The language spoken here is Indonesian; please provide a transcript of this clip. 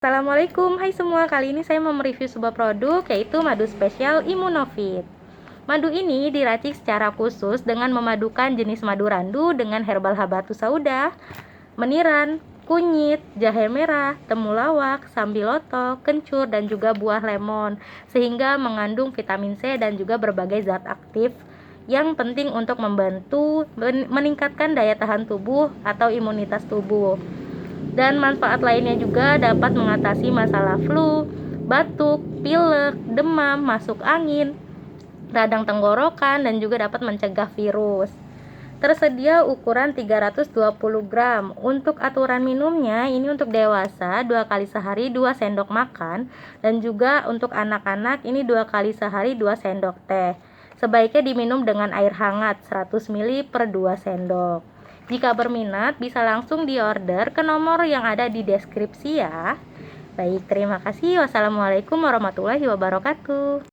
Assalamualaikum, hai semua. Kali ini saya mau mereview sebuah produk yaitu madu spesial Immunovit. Madu ini diracik secara khusus dengan memadukan jenis madu randu dengan herbal habatus sauda, meniran, kunyit, jahe merah, temulawak, sambiloto, kencur, dan juga buah lemon, sehingga mengandung vitamin C dan juga berbagai zat aktif yang penting untuk membantu meningkatkan daya tahan tubuh atau imunitas tubuh. Dan manfaat lainnya juga dapat mengatasi masalah flu, batuk, pilek, demam, masuk angin, radang tenggorokan, dan juga dapat mencegah virus. Tersedia ukuran 320 gram. Untuk aturan minumnya, ini untuk dewasa 2 kali sehari 2 sendok makan, dan juga untuk anak-anak ini 2 kali sehari 2 sendok teh. Sebaiknya diminum dengan air hangat 100 ml per 2 sendok. Jika berminat, bisa langsung diorder ke nomor yang ada di deskripsi ya. Baik, terima kasih. Wassalamualaikum warahmatullahi wabarakatuh.